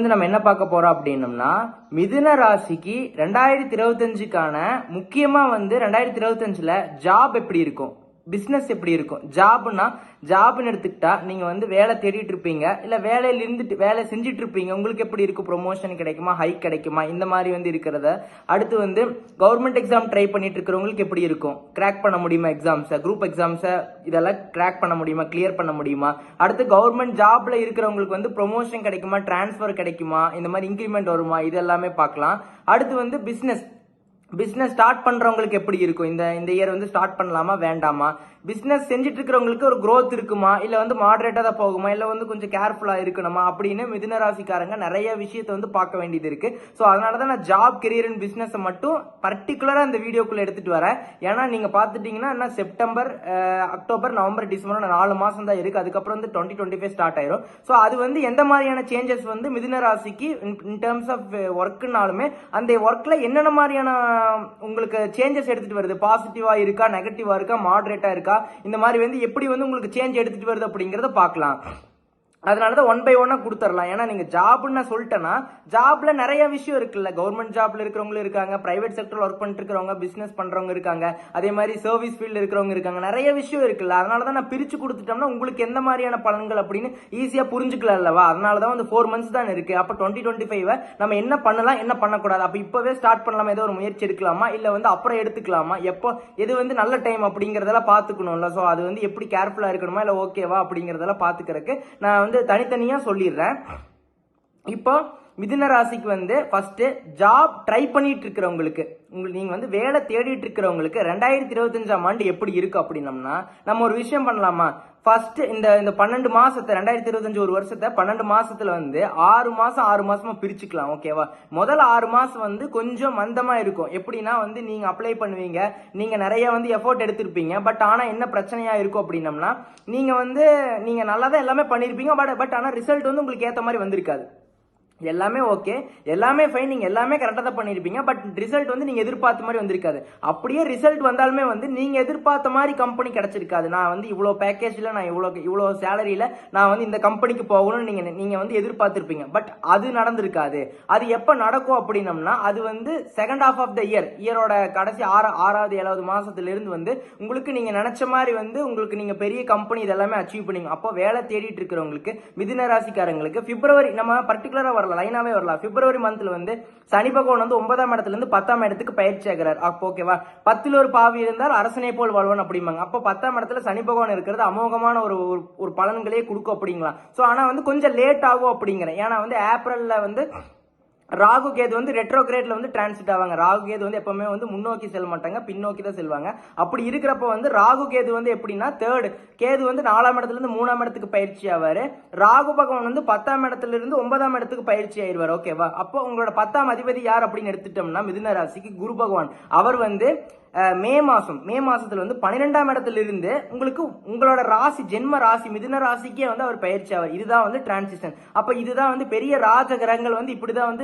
நம்ம என்ன பார்க்க போறோம் அப்படின்னம்னா, மிதுன ராசிக்கு 2025க்கான முக்கியமா 2025ல ஜாப் எப்படி இருக்கும், பிசினஸ் எப்படி இருக்கும். ஜாப்னு எடுத்துக்கிட்டா நீங்க வேலை தேடிட்டு இருப்பீங்க, இல்ல வேலையில இருந்துட்டு வேலை செஞ்சுட்டு இருப்பீங்க. உங்களுக்கு எப்படி இருக்கும், ப்ரொமோஷன் கிடைக்குமா, ஹைக் கிடைக்குமா, இந்த மாதிரி இருக்கிறத. அடுத்து கவர்மெண்ட் எக்ஸாம் ட்ரை பண்ணிட்டு இருக்கிறவங்களுக்கு எப்படி இருக்கும், கிராக் பண்ண முடியுமா எக்ஸாம்ஸை, குரூப் எக்ஸாம்ஸை இதெல்லாம் கிராக் பண்ண முடியுமா, கிளியர் பண்ண முடியுமா. அடுத்து கவர்மெண்ட் ஜாப்ல இருக்கிறவங்களுக்கு ப்ரொமோஷன் கிடைக்குமா, டிரான்ஸ்பர் கிடைக்குமா, இந்த மாதிரி இன்க்ரிமெண்ட் வருமா, இது எல்லாமே பார்க்கலாம். அடுத்து பிசினஸ் ஸ்டார்ட் பண்றவங்களுக்கு எப்படி இருக்கும், இந்த இயர் ஸ்டார்ட் பண்ணலாமா வேண்டாமா. பிசினஸ் செஞ்சுட்டு இருக்கிறவங்களுக்கு ஒரு growth இருக்குமா, இல்ல மாடரேட்டா தான் போகுமா, இல்ல கொஞ்சம் கேர்ஃபுல்லா இருக்கணுமா அப்படின்னு மிதுன ராசிக்காரங்க நிறைய விஷயத்தை பார்க்க வேண்டியது இருக்கு. ஸோ அதனாலதான் நான் ஜாப், கெரியர் அண்ட் பிசினஸ் மட்டும் பர்டிகுலரா இந்த வீடியோக்குள்ள எடுத்துட்டு வரேன். ஏன்னா நீங்க பாத்துட்டீங்கன்னா செப்டம்பர், அக்டோபர், நவம்பர், டிசம்பர் 4 மாசம் தான் இருக்கு. அதுக்கப்புறம் 2025 ஸ்டார்ட் ஆயிரும். ஸோ அது எந்த மாதிரியான சேஞ்சஸ் மிதுன ராசிக்கு இன் டர்ம்ஸ் ஆஃப் ஒர்க்னாலுமே அந்த ஒர்க்ல என்னென்ன மாதிரியான உங்களுக்கு சேஞ்சஸ் எடுத்துட்டு வருது, பாசிட்டிவா இருக்கா, நெகட்டிவா இருக்கா, மாடரேட்டா இருக்கா, இந்த மாதிரி எப்படி உங்களுக்கு சேஞ்ச் எடுத்துட்டு வருது அப்படிங்கறத பார்க்கலாம். அதனாலதான் 1 by 1 கொடுத்துடலாம். ஏன்னா நீங்க ஜாப்னு நான் சொல்லிட்டேன்னா, ஜாப்ல நிறைய விஷயம் இருக்குல்ல. கவர்மெண்ட் ஜாப்ல இருக்கிறவங்களும் இருக்காங்க, பிரைவேட் செக்டர்ல ஒர்க் பண்ணிட்டு இருக்கிறவங்க, பிசினஸ் பண்றவங்க இருக்காங்க, அதே மாதிரி சர்வீஸ் ஃபீல்டு இருக்கிறவங்க இருக்காங்க. நிறைய விஷயம் இருக்குல்ல. அதனாலதான் நான் பிரிச்சு கொடுத்துட்டோம்னா உங்களுக்கு எந்த மாதிரியான பலன்கள் அப்படின்னு ஈஸியா புரிஞ்சுக்கலாம் அல்லவா. அதனாலதான் 4 months தான் இருக்கு. அப்ப 2025 நம்ம என்ன பண்ணலாம், என்ன பண்ணக்கூடாது, அப்ப இப்பவே ஸ்டார்ட் பண்ணலாமா, ஏதோ ஒரு முயற்சி எடுக்கலாமா, இல்ல அப்புறம் எடுத்துக்கலாமா, எப்போ எது நல்ல டைம் அப்படிங்கறதெல்லாம் பாத்துக்கணும்ல. சோ அது எப்படி கேர்ஃபுல்லா இருக்கணுமா, இல்ல ஓகேவா அப்படிங்கறதெல்லாம் பாத்துக்கிறதுக்கு நான் தனித்தனியா சொல்லிடுறேன். இப்போ மிதுன ராசிக்கு ஃபர்ஸ்ட் ஜாப் ட்ரை பண்ணிட்டு இருக்கிறவங்களுக்கு, நீங்க வேலை தேடிட்டு இருக்கிறவங்களுக்கு 2025ஆம் ஆண்டு எப்படி இருக்கு அப்படின்னம்னா, நம்ம ஒரு விஷயம் பண்ணலாமா. ஃபர்ஸ்ட் இந்த 12 மாசத்தை 2025 ஒரு வருஷத்தை 12 மாசத்துல 6 மாசமா பிரிச்சுக்கலாம். ஓகேவா. முதல் 6 மாசம் கொஞ்சம் மந்தமா இருக்கும். எப்படின்னா நீங்க அப்ளை பண்ணுவீங்க, நீங்க நிறைய எஃபோர்ட் எடுத்திருப்பீங்க. பட் ஆனா என்ன பிரச்சனையா இருக்கும் அப்படின்னம்னா, நீங்க நல்லா தான் எல்லாமே பண்ணிருப்பீங்க. பட் ஆனா ரிசல்ட் உங்களுக்கு ஏத்த மாதிரி வந்திருக்காது. எல்லாமே ஓகே, எல்லாமே ஃபைன், நீங்க எல்லாமே கரெக்டா தான் பண்ணிருப்பீங்க. பட் ரிசல்ட் நீங்க எதிர்பார்த்த மாதிரி வந்திருக்காது. அப்படியே ரிசல்ட் வந்தாலுமே நீங்க எதிர்பார்த்த மாதிரி கம்பெனி கிடைச்சிருக்காது. நான் இவ்வளவு பேக்கேஜ்ல, நான் இவ்வளவு சேலரியில நான் இந்த கம்பெனிக்கு போகணும்னு நீங்க எதிர்பார்த்திருப்பீங்க. பட் அது நடந்திருக்காது. அது எப்ப நடக்கும் அப்படின்னம்னா, அது செகண்ட் ஹாஃப் ஆஃப் த இயரோட கடைசி 6வது 7வது மாசத்துல இருந்து உங்களுக்கு நீங்க நினைச்ச மாதிரி உங்களுக்கு நீங்க பெரிய கம்பெனி இதெல்லாமே அச்சீவ் பண்ணீங்க. அப்போ வேலை தேடிட்டு இருக்கிறவங்களுக்கு, மிதுன ராசிக்காரங்களுக்கு பிப்ரவரி, நம்ம பர்டிகுலரா வரலாம், லைனாவே வரலாம். பிப்ரவரி மந்த்ல சனி பகவான் 9ஆம் இடத்துல இருந்து 10ஆம் இடத்துக்கு பயிற்சி ஆகிறார். அப்போ ஓகேவா. 10ல் ஒரு பாவி இருந்தால் அரசனை போல் வாழ்வன் அப்படிம்பாங்க. அப்போ 10ஆம் இடத்துல சனி பகவான் இருக்கிறது அமோகமான ஒரு பலன்களே கொடுக்கும் அப்படிங்களா. சோ ஆனா கொஞ்சம் லேட் ஆகும் அப்படிங்கிறேன். ஏன்னா ஏப்ரல்ல ராகு கேது ரெட்ரோகிரேட்ல டிரான்சிட் ஆவாங்க. ராகு கேது எப்பவுமே முன்னோக்கி செல்ல மாட்டாங்க, பின்னோக்கி தான் செல்வாங்க. அப்படி இருக்கிறப்ப ராகு கேது எப்படின்னா, தேர்ட் கேது 4ஆம் இடத்துல இருந்து 3ஆம் இடத்துக்கு பயிற்சி ஆவாரு. ராகு பகவான் 10ஆம் இடத்துல இருந்து 9ஆம் இடத்துக்கு பயிற்சி ஆயிடுவார். ஓகேவா. அப்போ உங்களோட 10ஆம் அதிபதி யார் அப்படின்னு எடுத்துட்டோம்னா, மிதுன ராசிக்கு குரு பகவான். அவர் மே மாசத்துல 12ஆம் இடத்துல இருந்து உங்களுக்கு உங்களோட ராசி, ஜென்ம ராசி மிதுன ராசிக்கே அவர் பயிற்சி ஆவார். இதுதான் டிரான்சிஷன். அப்ப இதுதான் பெரிய ராஜ கிரகங்கள் இப்படிதான்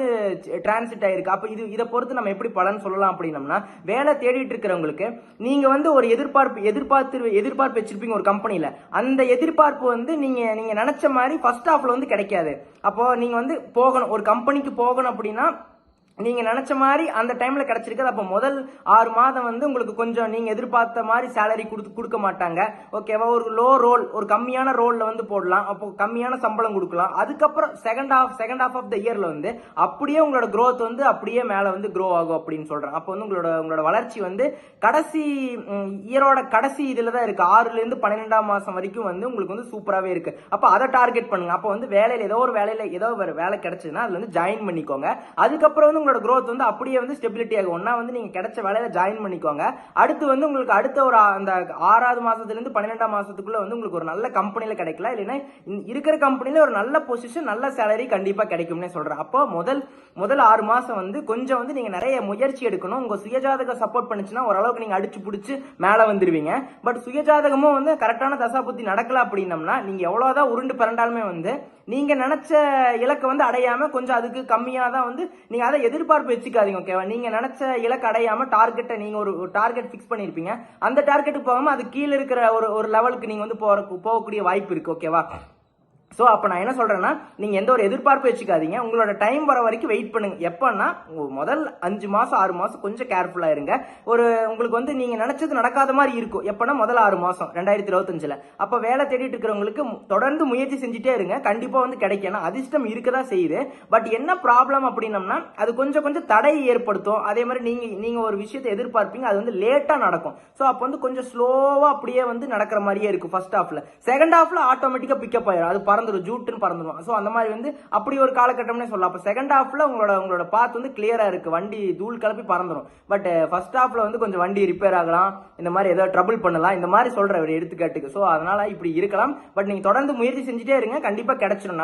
டிரான்சிட் ஆயிருக்கு. அப்ப இதை பொறுத்து நம்ம எப்படி பலன் சொல்லலாம் அப்படின்னம்னா, வேலை தேடிட்டு இருக்கிறவங்களுக்கு நீங்க ஒரு எதிர்பார்ப்பு வச்சிருப்பீங்க ஒரு கம்பெனில. அந்த எதிர்பார்ப்பு நீங்க நினைச்ச மாதிரி ஃபர்ஸ்ட் ஹாஃப்ல கிடைக்காது. அப்போ நீங்க போகணும், ஒரு கம்பெனிக்கு போகணும் அப்படின்னா நீங்க நினைச்ச மாதிரி அந்த டைம்ல கிடைச்சிருக்காது. அப்ப முதல் 6 மாதம் உங்களுக்கு கொஞ்சம் நீங்க எதிர்பார்த்த மாதிரி சேலரி கொடுக்க மாட்டாங்க. ஓகேவா. ஒரு லோ ரோல், ஒரு கம்மியான ரோல்ல போடலாம். அப்போ கம்மியான சம்பளம் கொடுக்கலாம். அதுக்கப்புறம் செகண்ட் ஹாஃப் ஆஃப் த இயர்ல அப்படியே உங்களோட growth அப்படியே மேல grow ஆகும் அப்படின்னு சொல்றேன். அப்போ உங்களோட வளர்ச்சி கடைசி இயரோட கடைசி இதுல தான் இருக்கு. 6ல இருந்து 12ஆம் மாசம் வரைக்கும் உங்களுக்கு சூப்பராவே இருக்கு. அப்ப அதை டார்கெட் பண்ணுங்க. அப்போ வேலையில ஏதோ ஒரு வேலை கிடைச்சதுன்னா அதுல ஜாயின் பண்ணிக்கோங்க. அதுக்கப்புறம் உங்களோட growth அப்படியே ஸ்டெபிலிட்டி ஆகும். ஒண்ணா நீங்க கிடைச்ச வேலையில ஜாயின் பண்ணிக்கோங்க. அடுத்து உங்களுக்கு அடுத்த ஒரு அந்த 6வது மாசத்துல இருந்து 12ஆம் மாசத்துக்குள்ள உங்களுக்கு ஒரு நல்ல கம்பெனில கிடைக்கலாம். இல்லைன்னா இருக்கிற கம்பெனில ஒரு நல்ல பொசிஷன், நல்ல சேலரி கண்டிப்பா கிடைக்கும்னே சொல்றேன். அப்போ முதல் 6 மாசம் கொஞ்சம் நீங்க நிறைய முயற்சி எடுக்கணும். உங்க சுயஜாதகம் சப்போர்ட் பண்ணுச்சுன்னா ஓரளவுக்கு நீங்க அடிச்சு புடிச்சு மேல வந்துருவீங்க. பட் சுயஜாதகமும் கரெக்டான தசா புத்தி நடக்கல அப்படின்னம்னா, நீங்க எவ்வளவுதான் உருண்டு பிறண்டாலுமே நீங்க நினைச்ச இலக்க அடையாம கொஞ்சம் அதுக்கு கம்மியா தான் நீங்க அதை எதிர்பார்ப்பு வச்சுக்காதீங்க. ஓகேவா. நீங்க நினைச்ச இலக்கு அடையாம டார்கெட்டை நீங்க ஒரு டார்கெட் பிக்ஸ் பண்ணிருப்பீங்க. அந்த டார்கெட்டுக்கு போகாம அது கீழே இருக்கிற ஒரு லெவலுக்கு நீங்க போகக்கூடிய வாய்ப்பு இருக்கு. ஓகேவா. ஸோ அப்போ நான் என்ன சொல்றேன்னா, நீங்க எந்த ஒரு எதிர்பார்ப்பு வச்சுக்காதீங்க. உங்களோட டைம் வர வரைக்கும் வெயிட் பண்ணுங்க. எப்பன்னா முதல் 5 மாசம் 6 மாசம் கொஞ்சம் கேர்ஃபுல்லா இருங்க. ஒரு உங்களுக்கு வந்து நீங்க நினைச்சது நடக்காத மாதிரி இருக்கும். எப்பன்னா முதல் 6 மாசம் 2025ல. அப்ப வேலை தேடிட்டு இருக்கிறவங்களுக்கு தொடர்ந்து முயற்சி செஞ்சுட்டே இருங்க. கண்டிப்பா வந்து கிடைக்கும். அதிர்ஷ்டம் இருக்கதா செய்யுது. பட் என்ன ப்ராப்ளம் அப்படின்னம்னா, அது கொஞ்சம் கொஞ்சம் தடை ஏற்படுத்தும். அதே மாதிரி நீங்க ஒரு விஷயத்தை எதிர்பார்ப்பீங்க, அது வந்து லேட்டா நடக்கும். ஸோ அப்போ வந்து கொஞ்சம் ஸ்லோவா அப்படியே வந்து நடக்கிற மாதிரியே இருக்கும் ஃபர்ஸ்ட் ஹாஃப்ல. செகண்ட் ஹாஃப்ல ஆட்டோமேட்டிக்கா பிக்கப் ஆயிடும். அது பறந்துடும், ஜூட்டுன்னு பறந்துடும். ஸோ அந்த மாதிரி வந்து அப்படி ஒரு காலகட்டம்னே சொல்லலாம். அப்போ செகண்ட் ஹாஃப்ல உங்களோட பாத் வந்து கிளியரா இருக்கு, வண்டி தூள் கிளப்பி பறந்துடும். பட் ஃபர்ஸ்ட் ஹாஃப்ல வந்து கொஞ்சம் வண்டி ரிப்பேர் ஆகலாம், இந்த மாதிரி ஏதாவது ட்ரபிள் பண்ணலாம், இந்த மாதிரி சொல்ற ஒரு எடுத்துக்காட்டுக்கு. ஸோ அதனால இப்படி இருக்கலாம். பட் நீங்க தொடர்ந்து முயற்சி செஞ்சுட்டே இருங்க, கண்டிப்பா கிடைச்சிடும்.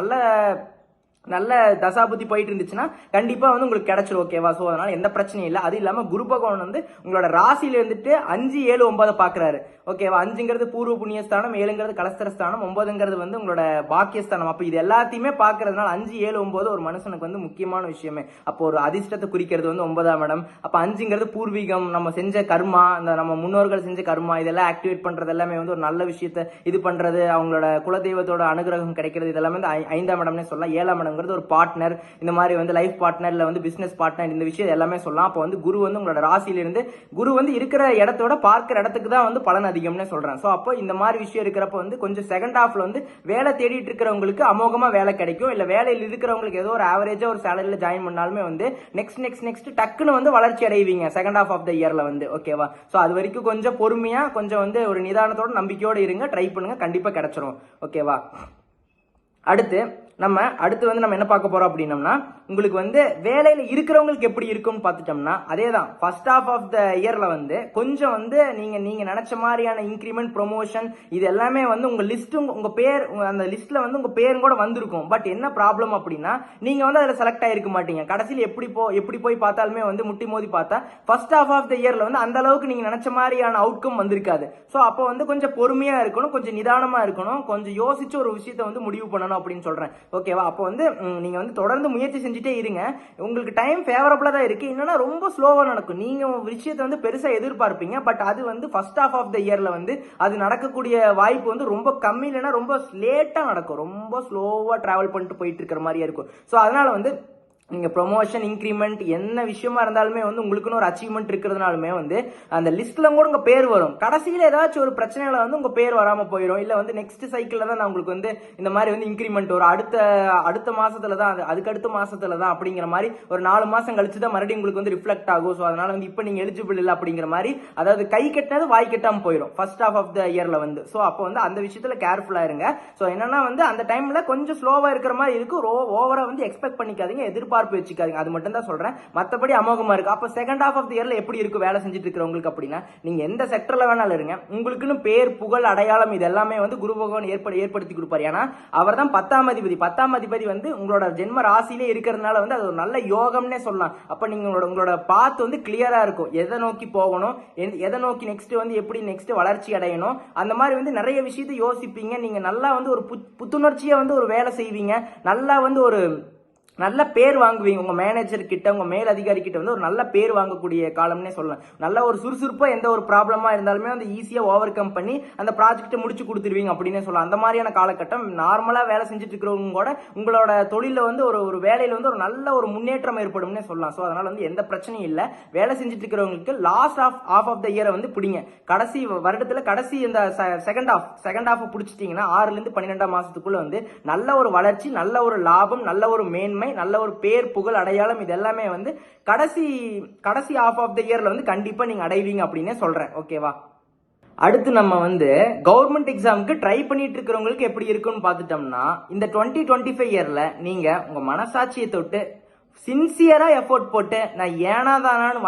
நல்ல தசாபுத்தி போயிட்டு இருந்துச்சுன்னா கண்டிப்பா வந்து உங்களுக்கு கிடைச்சிரும். ஓகேவா? சோ அதனால எந்த பிரச்சனையும் இல்லை. அது இல்லாம குரு பகவான் வந்து உங்களோட ராசியில இருந்துட்டு 5, 7, 9 பாக்குறாரு. ஓகேவா? 5ங்கிறது பூர்வ புண்ணியஸ்தானம், 7ங்கிறது கலஸ்தரஸ்தானம், 9ங்கிறது வந்து உங்களோட பாக்கியஸ்தானம். அப்ப இது எல்லாத்தையுமே பாக்குறதுனால 5, 7, 9 ஒரு மனுஷனுக்கு வந்து முக்கியமான விஷயமே. அப்போ ஒரு அதிர்ஷ்டத்தை குறிக்கிறது வந்து 9ஆம் இடம். அப்ப 5ங்கிறது பூர்வீகம், நம்ம செஞ்ச கர்மா, இந்த நம்ம முன்னோர்கள் செஞ்ச கர்மா, இதெல்லாம் ஆக்டிவேட் பண்றது எல்லாமே வந்து ஒரு நல்ல விஷயத்த இது பண்றது, அவங்களோட குலதெய்வத்தோட அனுகிரகம் கிடைக்கிறது, இதெல்லாமே வந்து 5ஆம் இடம்னே சொல்லலாம். 7ஆம் இடம் ஒரு பார்ட்னர், இந்த மாதிரி வந்து லைஃப் பார்ட்னர்ல வந்து பிசினஸ் பார்ட்னர், இந்த விஷயம் எல்லாமே சொல்லலாம். அப்போ வந்து குரு வந்து உங்களோட ராசியில இருந்து குரு வந்து இருக்கிற இடத்தோட பார்க்கிற இடத்துக்கு தான் வந்து பலன் அதிகம்னு சொல்றேன். சோ அப்போ இந்த மாதிரி விஷயம் இருக்கிறப்ப வந்து கொஞ்சம் செகண்ட் ஹாஃப்ல வந்து வேலை தேடிட்டு இருக்கிறவங்களுக்கு அமோகமா வேலை கிடைக்கும். இல்ல வேலையில் இருக்கிறவங்களுக்கு ஏதோ ஒரு ஆவரேஜா ஒரு சேலரியில ஜாயின் பண்ணாலுமே வந்து நெக்ஸ்ட் டக்குன்னு வந்து வளர்ச்சி அடைவீங்க செகண்ட் ஹாஃப் ஆஃப் த இயர்ல வந்து. ஓகேவா? சோ அது வரைக்கும் கொஞ்சம் பொறுமையா, கொஞ்சம் வந்து ஒரு நிதானத்தோட நம்பிக்கையோட இருங்க, ட்ரை பண்ணுங்க, கண்டிப்பா கிடைச்சிரும். ஓகேவா? அடுத்து வந்து நம்ம என்ன பார்க்க போறோம் அப்படின்னம்னா, உங்களுக்கு வந்து வேலையில இருக்கிறவங்களுக்கு எப்படி இருக்கும்னு பார்த்துட்டோம்னா, அதே தான் ஃபர்ஸ்ட் ஹாஃப் ஆஃப் த இயர்ல வந்து கொஞ்சம் வந்து நீங்க நினைச்ச மாதிரியான இன்கிரிமெண்ட், ப்ரொமோஷன் இது எல்லாமே வந்து உங்க லிஸ்ட், உங்க பேர் அந்த லிஸ்ட்ல வந்து உங்க பேரும் கூட வந்திருக்கும். பட் என்ன ப்ராப்ளம் அப்படின்னா, நீங்க வந்து அதுல செலக்ட் ஆயிருக்க மாட்டீங்க. கடைசியில் எப்படி போய் பார்த்தாலுமே வந்து முட்டி மோதி பார்த்தா ஃபர்ஸ்ட் ஹாஃப் ஆஃப் த இயர்ல வந்து அந்த அளவுக்கு நீங்க நினைச்ச மாதிரியான அவுட்கம் வந்திருக்காது. ஸோ அப்போ வந்து கொஞ்சம் பொறுமையா இருக்கணும், கொஞ்சம் நிதானமா இருக்கணும், கொஞ்சம் யோசிச்சு ஒரு விஷயத்தை வந்து முடிவு பண்ணணும் அப்படின்னு சொல்றேன். ஓகேவா? அப்போ வந்து நீங்க வந்து தொடர்ந்து முயற்சி செஞ்சுட்டே இருங்க. உங்களுக்கு டைம் ஃபேவரபிளா தான் இருக்கு. என்னன்னா ரொம்ப ஸ்லோவா நடக்கும். நீங்க விஷயத்தை வந்து பெருசா எதிர்பார்ப்பீங்க, பட் அது வந்து ஃபர்ஸ்ட் ஹாஃப் ஆஃப் த இயர்ல வந்து அது நடக்கக்கூடிய வாய்ப்பு வந்து ரொம்ப கம்மி, இல்லைன்னா ரொம்ப லேட்டா நடக்கும். ரொம்ப ஸ்லோவா டிராவல் பண்ணிட்டு போயிட்டு இருக்கிற மாதிரியே இருக்கும். ஸோ அதனால வந்து நீங்க ப்ரொமோஷன், இன்க்ரிமெண்ட் என்ன விஷயமா இருந்தாலுமே வந்து உங்களுக்குன்னு ஒரு அச்சீவ்மெண்ட் இருக்கிறதுனாலுமே வந்து அந்த லிஸ்ட்ல கூட உங்க பேர் வரும். கடைசியில ஏதாச்சும் ஒரு பிரச்சனைகளை வந்து உங்க பேர் வராம போயிடும். இல்ல வந்து நெக்ஸ்ட் சைக்கிள்ல தான் நான் உங்களுக்கு வந்து இந்த மாதிரி வந்து இன்க்ரிமெண்ட் வரும், அடுத்த மாசத்துல தான், அதுக்கு அடுத்த மாசத்துல தான் அப்படிங்கிற மாதிரி ஒரு 4 மாசம் கழிச்சு தான் மறுபடியும் உங்களுக்கு வந்து ரிஃப்ளெக்ட் ஆகும். ஸோ அதனால வந்து இப்ப நீங்க எலிஜிபிள் இல்லை அப்படிங்கிற மாதிரி, அதாவது கை கட்டினது வாய் கட்டாம போயிடும் ஃபர்ஸ்ட் ஹாஃப் ஆஃப் த இயர்ல வந்து. ஸோ அப்போ வந்து அந்த விஷயத்துல கேர்ஃபுல்லா இருங்க. ஸோ என்னன்னா வந்து அந்த டைம்ல கொஞ்சம் ஸ்லோவா இருக்கிற மாதிரி இருக்கு. ஓவரா வந்து எக்ஸ்பெக்ட் பண்ணிக்காதீங்க, எதிர்பார்ப்பு வச்சுக்காதீங்க. அது மட்டும் தான் சொல்றேன். மத்தபடி அமோகமா இருக்கு. அப்ப செகண்ட் ஹாஃப் ஆஃப் தி இயர்ல எப்படி இருக்கு வேலை செஞ்சுட்டு இருக்கிறவங்களுக்கு அப்படின்னா, நீங்க எந்த செக்டர்ல வேணாலும் இருங்க, உங்களுக்குன்னு பேர், புகழ், அடையாளம் இது எல்லாமே வந்து குரு பகவான் ஏற்படுத்தி கொடுப்பாரு. ஏன்னா அவர் தான் 10ஆம் அதிபதி. 10ஆம் அதிபதி வந்து உங்களோட ஜென்ம ராசியிலே இருக்கிறதுனால வந்து அது ஒரு நல்ல யோகம்னே சொல்லலாம். அப்ப நீங்க உங்களோட பாத் வந்து கிளியரா இருக்கும். எதை நோக்கி போகணும், எதை நோக்கி நெக்ஸ்ட் வந்து எப்படி நெக்ஸ்ட் வளர்ச்சி அடையணும், அந்த மாதிரி வந்து நிறைய விஷயத்தை யோசிப்பீங்க. நீங்க நல்லா வந்து ஒரு புத்துணர்ச்சியா வந்து ஒரு வேலை செய்வீங்க. நல்லா வந்து ஒரு நல்ல பேர் வாங்குவீங்க. உங்க மேனேஜர் கிட்ட, உங்க மேல் அதிகாரி கிட்ட வந்து ஒரு நல்ல பேர் வாங்கக்கூடிய காலம்னே சொல்லலாம். நல்ல ஒரு சுறுசுறுப்பா எந்த ஒரு ப்ராப்ளமா இருந்தாலுமே வந்து ஈஸியா ஓவர் கம் பண்ணி அந்த ப்ராஜெக்ட் முடிச்சு கொடுத்துருவீங்க அப்படின்னு சொல்லலாம். அந்த மாதிரியான காலகட்டம். நார்மலா வேலை செஞ்சுட்டு இருக்கிறவங்க கூட உங்களோட தொழில வந்து ஒரு வேலையில வந்து ஒரு நல்ல ஒரு முன்னேற்றம் ஏற்படும்னே சொல்லலாம். ஸோ அதனால வந்து எந்த பிரச்சனையும் இல்லை. வேலை செஞ்சுட்டு இருக்கிறவங்களுக்கு லாஸ்ட் ஆஃப் ஆஃப் த இயரை வந்து பிடிங்க. கடைசி வருடத்துல கடைசி இந்த செகண்ட் ஹாஃப் பிடிச்சிட்டீங்கன்னா 6ல இருந்து 12ஆம் மாசத்துக்குள்ள வந்து நல்ல ஒரு வளர்ச்சி, நல்ல ஒரு லாபம், நல்ல ஒரு மேன்மை, நல்ல ஒரு பேர், புகழ், அடையாளம் இது எல்லாமே வந்து கடைசி ஆஃப் ஆஃப் த இயர்ல வந்து கண்டிப்பா நீங்க அடைவீங்க அப்படின்னு சொல்றேன். ஓகேவா? அடுத்து நம்ம வந்து கவர்மெண்ட் எக்ஸாமுக்கு ட்ரை பண்ணிட்டு இருக்கிறவங்களுக்கு எப்படி இருக்குன்னு பார்த்துட்டோம்னா, இந்த 2025 இயர்ல நீங்க உங்க மனசாட்சியை தொட்டு சின்சியரா எஃபோர்ட் போட்டு, நான் ஏனாதானான்னு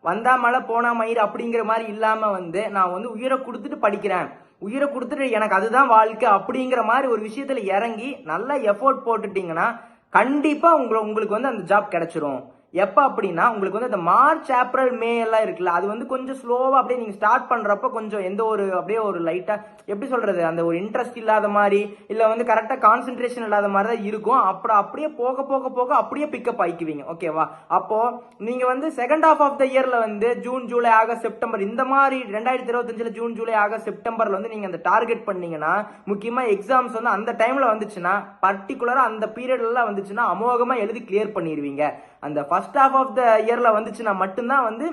வந்தா மழை போனா மயிர் அப்படிங்கிற மாதிரி இல்லாம வந்து நான் வந்து உயிரை கொடுத்துட்டு படிக்கிறேன், உயிரை கொடுத்துட்டு எனக்கு அதுதான் வாழ்க்கை அப்படிங்கிற மாதிரி ஒரு விஷயத்துல இறங்கி நல்லா எஃபோர்ட் போட்டுட்டீங்கன்னா கண்டிப்பா உங்களுக்கு வந்து அந்த ஜாப் கிடைச்சிரும். எப்போ அப்படின்னா உங்களுக்கு வந்து இந்த மார்ச் ஏப்ரல் மே எல்லாம் இருக்குல்ல, அது வந்து கொஞ்சம் ஸ்லோவாக அப்படியே நீங்கள் ஸ்டார்ட் பண்ணுறப்ப கொஞ்சம் எந்த ஒரு அப்படியே ஒரு லைட்டாக எப்படி சொல்கிறது, அந்த ஒரு இன்ட்ரெஸ்ட் இல்லாத மாதிரி இல்லை வந்து கரெக்டாக கான்சென்ட்ரேஷன் இல்லாத மாதிரி தான் இருக்கும். அப்புறம் அப்படியே போக போக போக அப்படியே பிக்கப் ஆகிக்குவீங்க. ஓகேவா? அப்போது நீங்கள் வந்து செகண்ட் ஹாஃப் ஆஃப் த இயரில் வந்து ஜூன் ஜூலை ஆகஸ்ட் செப்டம்பர் இந்த மாதிரி 2025 ஜூன் ஜூலை ஆகஸ்ட் செப்டம்பரில் வந்து நீங்கள் அந்த டார்கெட் பண்ணீங்கன்னா, முக்கியமாக எக்ஸாம்ஸ் வந்து அந்த டைமில் வந்துச்சுன்னா, பர்டிகுலராக அந்த பீரியட்லாம் வந்துச்சுன்னா அமோகமாக எழுதி கிளியர் பண்ணிடுவீங்க. அந்த ஃபர்ஸ்ட் ஹாஃப் ஆஃப் த இயர்ல வந்துச்சுன்னா மட்டும்தான் வந்து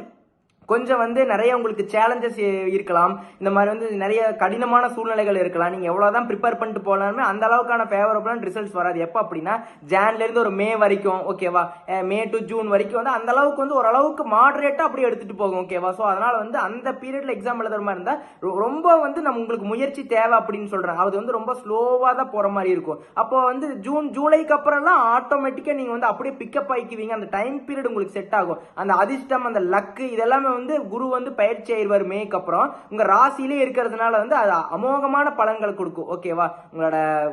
கொஞ்சம் வந்து நிறைய உங்களுக்கு சேலஞ்சஸ் இருக்கலாம். இந்த மாதிரி வந்து நிறைய கடினமான சூழ்நிலைகள் இருக்கலாம். நீங்க எவ்வளவுதான் ப்ரிப்பேர் பண்ணிட்டு போனாலுமே அந்த அளவுக்கான ஃபேவரபிளான ரிசல்ட்ஸ் வராது. எப்போ அப்படின்னா ஜான்ல இருந்து ஒரு மே வரைக்கும், ஓகேவா, மே டு ஜூன் வரைக்கும் வந்து அந்த அளவுக்கு வந்து ஓரளவுக்கு மாடரேட்டா அப்படியே எடுத்துட்டு போகும். ஓகேவா? ஸோ அதனால வந்து அந்த பீரியட்ல எக்ஸாம் எழுதுற மாதிரி இருந்தா ரொம்ப வந்து நம்ம உங்களுக்கு முயற்சி தேவை அப்படின்னு சொல்றேன். அது வந்து ரொம்ப ஸ்லோவா தான் போற மாதிரி இருக்கும். அப்போ வந்து ஜூன் ஜூலைக்கு அப்புறம்லாம் ஆட்டோமேட்டிக்கா நீங்க வந்து அப்படியே பிக்கப் ஆகிக்குவீங்க. அந்த டைம் பீரியட் உங்களுக்கு செட் ஆகும். அந்த அதிர்ஷ்டம், அந்த லக்கு இதெல்லாமே வந்து குரு வந்து பயிற்சி ஆயிடுவார் மேக்கு அப்புறம். உங்க ராசியிலே இருக்கிறதுனால வந்து அது அமோகமான பலன்கள் கொடுக்கும். ஓகேவா?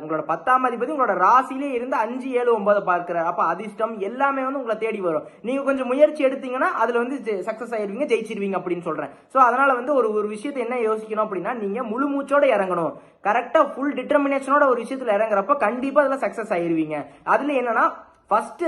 உங்களோட 10ஆம் அதிபதி உங்களோட ராசியிலே இருந்து 5, 7, 9 பார்க்கிறார். அப்ப அதிர்ஷ்டம் எல்லாமே வந்து உங்களை தேடி வரும். நீங்க கொஞ்சம் முயற்சி எடுத்தீங்கன்னா அதுல வந்து சக்சஸ் ஆயிருவீங்க, ஜெயிச்சிருவீங்க அப்படின்னு சொல்றேன். சோ அதனால வந்து ஒரு விஷயத்தை என்ன யோசிக்கணும் அப்படின்னா, நீங்க முழு மூச்சோட இறங்கணும். கரெக்டா ஃபுல் டிட்டர்மினேஷனோட ஒரு விஷயத்துல இறங்குறப்ப கண்டிப்பா அதுல சக்சஸ் ஆயிருவீங்க. அதுல என்னன்னா ஃபர்ஸ்ட்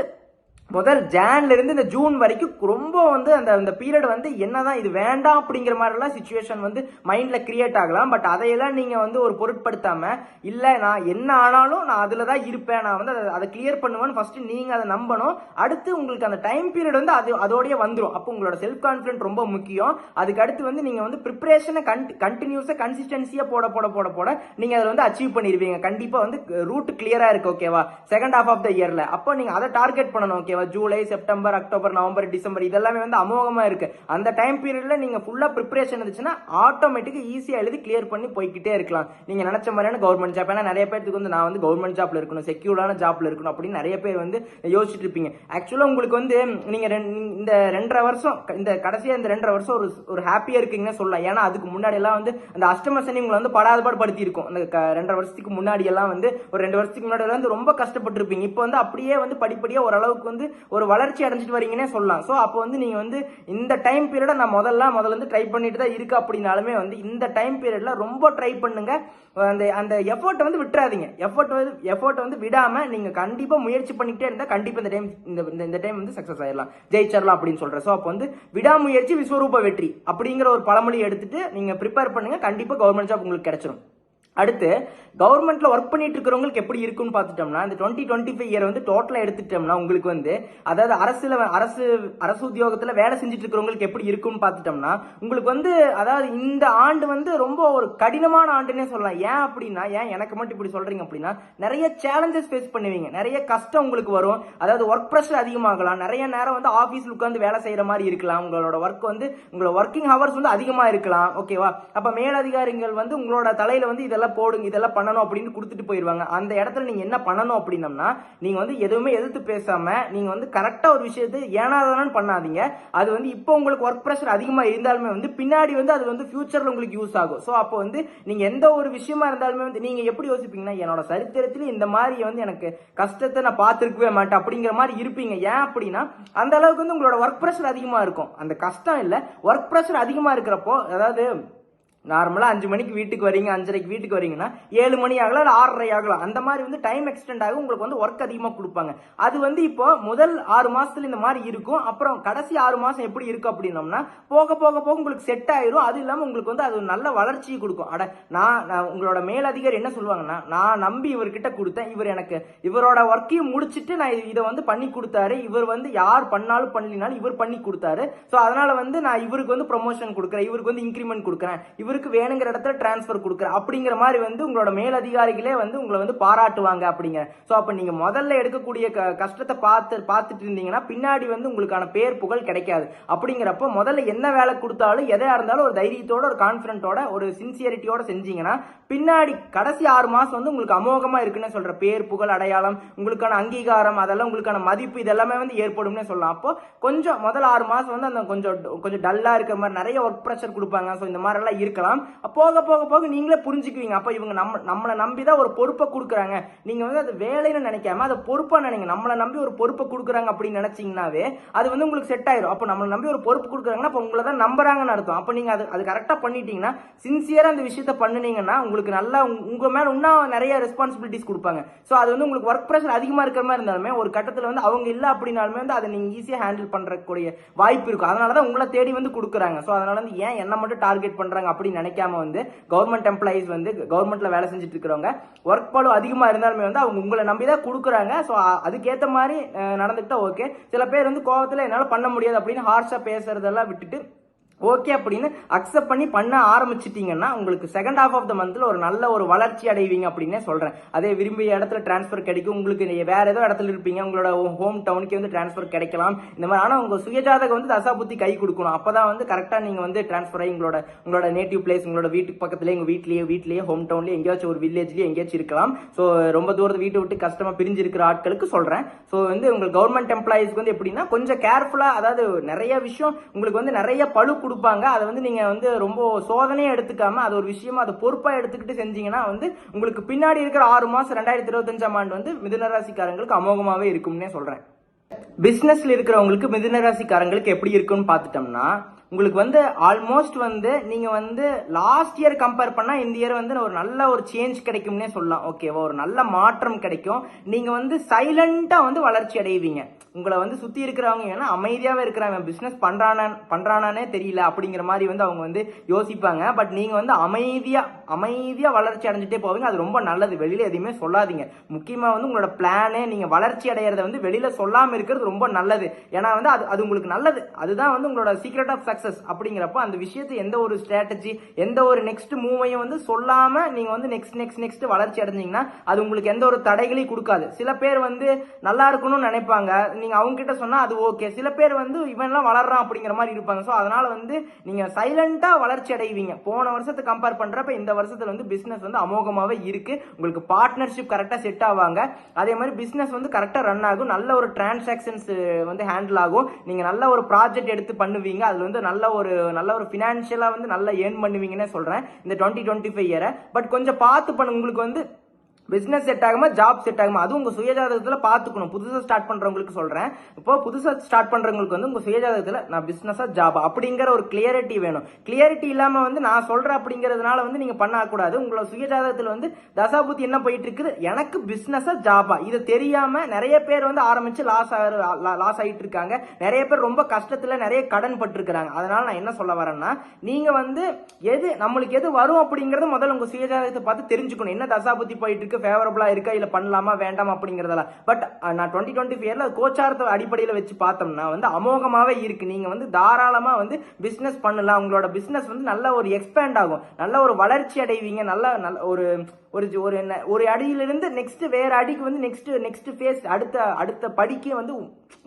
முதல் ஜான்ல இருந்து இந்த ஜூன் வரைக்கும் ரொம்ப வந்து அந்த பீரியட் வந்து என்னதான் இது வேண்டாம் அப்படிங்கிற மாதிரிலாம் சுச்சுவேஷன் வந்து மைண்ட்ல கிரியேட் ஆகலாம். பட் அதையெல்லாம் நீங்க வந்து ஒரு பொருட்படுத்தாம, இல்ல நான் என்ன ஆனாலும் நான் அதுல தான் இருப்பேன், நான் வந்து அதை கிளியர் பண்ணுவேன்னு ஃபர்ஸ்ட் நீங்க அதை நம்பணும். அடுத்து உங்களுக்கு அந்த டைம் பீரியட் வந்து அதோடய வந்துடும். அப்போ உங்களோட செல்ஃப் கான்பிடன்ட் ரொம்ப முக்கியம். அதுக்கு அடுத்து வந்து நீங்க வந்து ப்ரிப்பரேஷனை கண்டினியூஸா கன்சிஸ்டன்சியா போட போட போட போட நீங்க அதை வந்து அச்சீவ் பண்ணிடுவீங்க. கண்டிப்பா வந்து ரூட் கிளியரா இருக்கு. ஓகேவா? செகண்ட் ஹாஃப் ஆஃப் த இயர்ல அப்போ நீங்க அதை டார்கெட் பண்ணணும். ஓகேவா? July, September, October, November, December இதெல்லாமே வந்து அமோகமா இருக்கு. அந்த டைம் பீரியட்ல நீங்க ஃபுல்லா ப்ரிப்பரேஷன் இருந்துச்சுன்னா ஆட்டோமேட்டிக்கா ஈஸியா எழுதி கிளியர் பண்ணி போய்கிட்டே இருக்கலாம். நீங்க நினைச்ச மாதிரியான கவர்மெண்ட் ஜாப். ஏன்னா நிறைய பேருக்கு வந்து நான் வந்து கவர்மெண்ட் ஜாப்ல இருக்கணும், செக்யூர்டான ஜாப்ல இருக்கணும் அப்படின்னு நிறைய பேர் வந்து யோசிச்சுட்டு இருப்பீங்க. ஆக்சுவலா உங்களுக்கு வந்து நீங்க இந்த 2.5 வருஷம், இந்த கடைசியா இந்த 2.5 வருஷம் ஒரு ஹாப்பியா இருக்கீங்கன்னு சொல்லலாம். ஏன்னா அதுக்கு முன்னாடி எல்லாம் வந்து அந்த அஷ்டம சனி உங்களை வந்து படாதபாடு படுத்தி இருக்கும். அந்த 2.5 வருஷத்துக்கு முன்னாடி எல்லாம் வந்து ஒரு 2 வருஷத்துக்கு முன்னாடி வந்து ரொம்ப கஷ்டப்பட்டு இருப்பீங்க. இப்போ வந்து அப்படியே வந்து படிப்படியா ஓரளவுக்கு வந்து ஒரு வளர்ச்சி அடைஞ்சிட்டு வரீங்கன்னே சொல்லலாம். ஸோ அப்போ வந்து நீங்க வந்து இந்த டைம் பீரியட நான் முதல்ல வந்து ட்ரை பண்ணிட்டு தான் இருக்கு அப்படின்னாலுமே வந்து இந்த டைம் பீரியட்ல ரொம்ப ட்ரை பண்ணுங்க. அந்த எஃபோர்ட் வந்து விட்டுறாதீங்க. எஃபோர்ட் வந்து விடாம நீங்க கண்டிப்பா முயற்சி பண்ணிட்டே இருந்தா கண்டிப்பா இந்த டைம் வந்து சக்சஸ் ஆயிடலாம், ஜெயிச்சிடலாம் அப்படின்னு சொல்றேன். ஸோ அப்போ வந்து விடாமுயற்சி விஸ்வரூப வெற்றி அப்படிங்கிற ஒரு பழமொழி எடுத்துட்டு நீங்க ப்ரிப்பேர் பண்ணுங்க. கண்டிப்பா கவர்மெண்ட் ஜாப் உங்களுக்கு கிடைச்சிடும். அடுத்து கவர்மெண்ட்ல ஒர்க் பண்ணிட்டு இருக்கிறவங்களுக்கு எப்படி இருக்குன்னு பார்த்துட்டோம்னா, இந்த 2025 இயர் வந்து டோட்டலா எடுத்துட்டோம்னா உங்களுக்கு வந்து அதாவது அரசு உத்தியோகத்துல வேலை செஞ்சுட்டு இருக்கிறவங்களுக்கு எப்படி இருக்குன்னு பார்த்துட்டோம்னா, உங்களுக்கு வந்து அதாவது இந்த ஆண்டு வந்து ரொம்ப ஒரு கடினமான ஆண்டுன்னே சொல்லலாம். ஏன் அப்படின்னா, ஏன் எனக்கு மட்டும் இப்படி சொல்றீங்க அப்படின்னா, நிறைய சேலஞ்சஸ் ஃபேஸ் பண்ணுவீங்க, நிறைய கஷ்டம் உங்களுக்கு வரும். அதாவது ஒர்க் ப்ரெஷர் அதிகமாகலாம், நிறைய நேரம் வந்து ஆபீஸ்ல உட்கார்ந்து வேலை செய்யற மாதிரி இருக்கலாம். உங்களோட ஒர்க் வந்து உங்களோட ஒர்க்கிங் ஹவர்ஸ் வந்து அதிகமா இருக்கலாம். ஓகேவா? அப்ப மேலதிகாரிகள் வந்து உங்களோட தலையில வந்து இதெல்லாம் போடுங்க, இதெல்லாம் பண்ணணும் அப்படின்னு கொடுத்துட்டு போயிருவாங்க. அந்த இடத்துல நீங்க என்ன பண்ணணும் அப்படின்னா, நீங்க வந்து எதுவுமே எதிர்த்து பேசாம நீங்க வந்து கரெக்டா ஒரு விஷயத்தை ஏனாதானு பண்ணாதீங்க. அது வந்து இப்போ உங்களுக்கு ஒர்க் பிரஷர் அதிகமா இருந்தாலுமே வந்து பின்னாடி வந்து அது வந்து ஃபியூச்சர்ல உங்களுக்கு யூஸ் ஆகும். ஸோ அப்போ வந்து நீங்க எந்த ஒரு விஷயமா இருந்தாலுமே வந்து நீங்க எப்படி யோசிப்பீங்கன்னா, என்னோட சரித்திரத்துல இந்த மாதிரி வந்து எனக்கு கஷ்டத்தை நான் பார்த்துருக்கவே மாட்டேன் அப்படிங்கிற மாதிரி இருப்பீங்க. ஏன் அப்படின்னா அந்த அளவுக்கு வந்து உங்களோட ஒர்க் பிரஷர் அதிகமா இருக்கும். அந்த கஷ்டம் இல்ல, ஒர்க் பிரஷர் அதிகமா இருக்கிறப்போ, அதாவது நார்மலா 5 மணிக்கு வீட்டுக்கு வரீங்க, 5:30க்கு வீட்டுக்கு வரீங்கன்னா 7 மணி ஆகலாம், இல்லை 6:30 ஆகலாம். அந்த மாதிரி வந்து டைம் எக்ஸ்டெண்ட் ஆகும். உங்களுக்கு வந்து ஒர்க் அதிகமா கொடுப்பாங்க. அது வந்து இப்போ முதல் 6 மாசத்துல இந்த மாதிரி இருக்கும். அப்புறம் கடைசி 6 மாசம் எப்படி இருக்கும் அப்படின்னோம்னா, போக போக போக உங்களுக்கு செட் ஆயிரும். அது இல்லாம உங்களுக்கு வந்து அது நல்ல வளர்ச்சியை கொடுக்கும். நான் உங்களோட மேலதிகாரி என்ன சொல்லுவாங்கன்னா, நான் நம்பி இவர்கிட்ட கொடுத்தேன், இவர் எனக்கு இவரோட ஒர்க்கையும் முடிச்சுட்டு நான் இதை வந்து பண்ணி கொடுத்தாரு, இவர் வந்து யார் பண்ணாலும் பண்ணலினாலும் இவர் பண்ணி கொடுத்தாரு. ஸோ அதனால வந்து நான் இவருக்கு வந்து ப்ரொமோஷன் கொடுக்குறேன், இவருக்கு வந்து இன்க்ரிமெண்ட் கொடுக்குறேன், இவருக்கு வேணுங்கிற இடத்துல டிரான்ஸ்பர் கொடுக்குற அப்படிங்கிற மாதிரி வந்து உங்களோட மேல் அதிகாரிகளே வந்து உங்களை வந்து பாராட்டுவாங்க அப்படிங்கிற. சோ அப்ப நீங்க முதல்ல எடுக்கக்கூடிய கஷ்டத்தை பார்த்துட்டு இருந்தீங்கன்னா பின்னாடி வந்து உங்களுக்கான பேர் புகழ் கிடைக்காது. அப்படிங்கிறப்ப முதல்ல என்ன வேலை கொடுத்தாலும் எதையா இருந்தாலும் ஒரு தைரியத்தோட, ஒரு கான்பிடன்டோட, ஒரு சின்சியரிட்டியோட செஞ்சீங்கன்னா பின்னாடி கடைசி 6 மாசம் வந்து உங்களுக்கு அமோகமா இருக்குன்னு சொல்ற பேர் புகழ் அடையாளம், உங்களுக்கான அங்கீகாரம், அதெல்லாம் உங்களுக்கான மதிப்பு இதெல்லாமே வந்து ஏற்படும் சொல்லலாம். அப்போ கொஞ்சம் முதல் 6 மாசம் வந்து அந்த கொஞ்சம் டல்லா இருக்கிற மாதிரி நிறைய ஒர்க் ப்ரெஷர் கொடுப்பாங்க. ஸோ இந்த மாதிரி எல்லாம் இருக்கலாம். இருக்கலாம். போக போக போக நீங்களே புரிஞ்சுக்குவீங்க. அப்ப இவங்க நம்மளை நம்பிதான் ஒரு பொறுப்பை கொடுக்குறாங்க. நீங்க வந்து அது வேலைன்னு நினைக்காம அதை பொறுப்பா நினைங்க. நம்மளை நம்பி ஒரு பொறுப்பை கொடுக்குறாங்க அப்படின்னு நினைச்சீங்கன்னாவே அது வந்து உங்களுக்கு செட் ஆயிரும். அப்ப நம்மளை நம்பி ஒரு பொறுப்பு கொடுக்குறாங்கன்னா அப்ப உங்களை தான் நம்புறாங்கன்னு அர்த்தம். அப்ப நீங்க அது கரெக்டா பண்ணிட்டீங்கன்னா, சின்சியரா அந்த விஷயத்த பண்ணுனீங்கன்னா உங்களுக்கு நல்லா உங்க மேல இன்னும் நிறைய ரெஸ்பான்சிபிலிட்டிஸ் கொடுப்பாங்க. சோ அது வந்து உங்களுக்கு ஒர்க் ப்ரெஷர் அதிகமா இருக்கிற மாதிரி இருந்தாலுமே ஒரு கட்டத்துல வந்து அவங்க இல்ல அப்படின்னாலுமே வந்து அதை நீங்க ஈஸியா ஹேண்டில் பண்றக்கூடிய வாய்ப்பு இருக்கும். அதனாலதான் உங்களை தேடி வந்து கொடுக்குறாங்க. சோ அதனால வந்து ஏன் என்ன மட்டும் டார்கெட் பண்றாங்க அப்படின்னு நினைக்காம வந்து கவர்மெண்ட் எம்ப்ளாயிஸ் வந்து கவர்மெண்ட்ல வேலை செஞ்சுட்டு இருக்கிறவங்க ஒர்க் பளு அதிகமா இருந்தாலுமே வந்து அவங்க உங்களை நம்பிதான் கொடுக்குறாங்க. சோ அதுக்கேற்ற மாதிரி நடந்துக்கிட்டா ஓகே. சில பேர் வந்து கோவத்துல என்னால பண்ண முடியாது அப்படின்னு ஹார்ஷா பேசுறதெல்லாம் விட்டுட்டு ஓகே அப்படின்னு அக்செப்ட் பண்ணி பண்ண ஆரம்பிச்சிட்டீங்கன்னா உங்களுக்கு செகண்ட் ஹாஃப் ஆஃப் த மந்த்ல ஒரு நல்ல ஒரு வளர்ச்சி அடைவீங்க அப்படின்னு சொல்றேன். அதே விரும்பிய இடத்துல டிரான்ஸ்பர் கிடைக்கும். உங்களுக்கு வேற ஏதோ இடத்துல இருப்பீங்க, உங்களோட ஹோம் டவுனுக்கு வந்து டிரான்ஸ்பர் கிடைக்கலாம் இந்த மாதிரி. ஆனா உங்க சுயஜாதகம் வந்து தசாபுத்தி கை கொடுக்கணும். அப்பதான் வந்து கரெக்டா நீங்க வந்து டிரான்ஸ்பர் ஆகி உங்களோட நேட்டிவ் பிளேஸ், உங்களோட வீட்டுக்கு பக்கத்துல உங்க வீட்லயே ஹோம் டவுன்லயே எங்கேயாச்சும் ஒரு வில்லேஜ்லயே எங்கேயாச்சும் இருக்கலாம். சோ ரொம்ப தூரத்து வீட்டை விட்டு கஷ்டமா பிரிஞ்சு இருக்கிற ஆட்களுக்கு சொல்றேன். சோ வந்து உங்க கவர்மெண்ட் எம்ப்ளாயிஸ்க்கு வந்து எப்படின்னா கொஞ்சம் கேர்ஃபுல்லா, அதாவது நிறைய விஷயம் உங்களுக்கு வந்து நிறைய பழு கொடுப்பாங்க. அதை வந்து நீங்க வந்து ரொம்ப சோதனையா எடுத்துக்காம அது ஒரு விஷயமா அதை பொறுப்பா எடுத்துக்கிட்டு செஞ்சீங்கன்னா வந்து உங்களுக்கு பின்னாடி இருக்கிற 6 மாசம் 2025ஆம் ஆண்டு வந்து மிதுன ராசிக்காரங்களுக்கு அமோகமாவே இருக்கும்னே சொல்றேன். பிசினஸ்ல இருக்கிறவங்களுக்கு மிதுன ராசிக்காரங்களுக்கு எப்படி இருக்குன்னு பாத்துட்டோம்னா, உங்களுக்கு வந்து ஆல்மோஸ்ட் வந்து நீங்க வந்து லாஸ்ட் இயர் கம்பேர் பண்ணா இந்த இயர் வந்து ஒரு நல்ல ஒரு சேஞ்ச் கிடைக்கும்னே சொல்லலாம். ஓகேவா? ஒரு நல்ல மாற்றம் கிடைக்கும். நீங்க வந்து சைலண்டா வந்து வளர்ச்சி அடைவீங்க. உங்களை வந்து சுத்தி இருக்கிறவங்க ஏன்னா அமைதியாவே இருக்கிறாங்க, பிசினஸ் பண்றானே தெரியல அப்படிங்கிற மாதிரி வந்து அவங்க வந்து யோசிப்பாங்க. பட் நீங்க வந்து அமைதியா வளர்ச்சி அடைஞ்சிட்டே போவீங்க. அது ரொம்ப நல்லது. வெளியில எதையுமே சொல்லாதீங்க. முக்கியமா வந்து உங்களோட பிளானே நீங்க வளர்ச்சி அடையறத வந்து வெளியில சொல்லாம இருக்கிறது ரொம்ப நல்லது. ஏன்னா வந்து அது உங்களுக்கு நல்லது. அதுதான் வந்து உங்களோட சீக்ரெட் ஆஃப் சக்சஸ். அப்படிங்கிறப்ப அந்த விஷயத்தை எந்த ஒரு ஸ்ட்ராட்டஜி எந்த ஒரு நெக்ஸ்ட் மூவையும் வந்து சொல்லாம நீங்க வந்து நெக்ஸ்ட் வளர்ச்சி அடைஞ்சீங்கன்னா அது உங்களுக்கு எந்த ஒரு தடைகளையும் கொடுக்காது. சில பேர் வந்து நல்லா இருக்கணும்னு நினைப்பாங்க, நீங்க அவங்க கிட்ட சொன்னா அது ஓகே. சில பேர் வந்து இவன் எல்லாம் வளர்றான் அப்படிங்கிற மாதிரி இருப்பாங்க. சோ அதனால வந்து நீங்க சைலண்டா வளர்ச்சி அடைவீங்க. போன வருஷத்தை கம்பேர் பண்றப்ப இந்த வருஷத்துல வந்து பிசினஸ் வந்து அமோகமாவே இருக்கு. உங்களுக்கு பார்ட்னர்ஷிப் கரெக்டா செட் ஆவாங்க. அதே மாதிரி பிசினஸ் வந்து கரெக்டா ரன் ஆகும். நல்ல ஒரு டிரான்சாக்சன்ஸ் வந்து ஹேண்டில் ஆகும். நீங்க நல்ல ஒரு ப்ராஜெக்ட் எடுத்து பண்ணுவீங்க. அதுல வந்து நல்ல ஒரு பினான்சியலா வந்து நல்லா ஏர்ன் பண்ணுவீங்கன்னு சொல்றேன் இந்த 2025 இயரை. பட் கொஞ்சம் பார்த்து பண்ணுங்க. உங்களுக்கு வந்து பிசினஸ் செட் ஆகுமா ஜாப் செட் ஆகுமா அதுவும் உங்க சுயஜாதகத்துல பாத்துக்கணும். புதுசா ஸ்டார்ட் பண்றவங்களுக்கு சொல்றேன். இப்போ புதுசா ஸ்டார்ட் பண்றவங்களுக்கு வந்து உங்க சுயஜாதகத்துல நான் பிசினஸா ஜாப் அப்படிங்கிற ஒரு கிளியரிட்டி வேணும். கிளியரிட்டி இல்லாம வந்து நான் சொல்றேன் அப்படிங்கறதுனால வந்து நீங்க பண்ணக்கூடாது. உங்களோட சுயஜாதகத்துல வந்து தசாபுத்தி என்ன போயிட்டு இருக்குது, எனக்கு பிசினஸா ஜாபா இது தெரியாம நிறைய பேர் வந்து ஆரம்பிச்சு லாஸ் ஆயிட்டு இருக்காங்க. நிறைய பேர் ரொம்ப கஷ்டத்துல நிறைய கடன் பட்டிருக்காங்க. அதனால நான் என்ன சொல்ல வரேன்னா, நீங்க வந்து நம்மளுக்கு எது வரும் அப்படிங்கறத முதல்ல உங்க சுயஜாதகத்தை பார்த்து தெரிஞ்சுக்கணும். என்ன தசாபுத்தி போயிட்டு இருக்கு, ஃபேவரபிளா இருக்கா இல்ல பண்ணலாமா வேண்டாம் அப்படிங்கறதெல்லாம். பட் நான் 2025 கோச்சாரத்தை அடிப்படையில வச்சு பார்த்தோம்னா வந்து அமோகமாவே இருக்கு. நீங்க வந்து தாராளமா வந்து பிசினஸ் பண்ணலாம். உங்களோட பிசினஸ் வந்து நல்ல ஒரு எக்ஸ்பேண்ட் ஆகும், நல்ல ஒரு வளர்ச்சி அடைவீங்க. நல்ல ஒரு அடியிலிருந்து நெக்ஸ்ட் வேற அடிக்கு வந்து நெக்ஸ்ட் ஃபேஸ் அடுத்த படிக்கு வந்து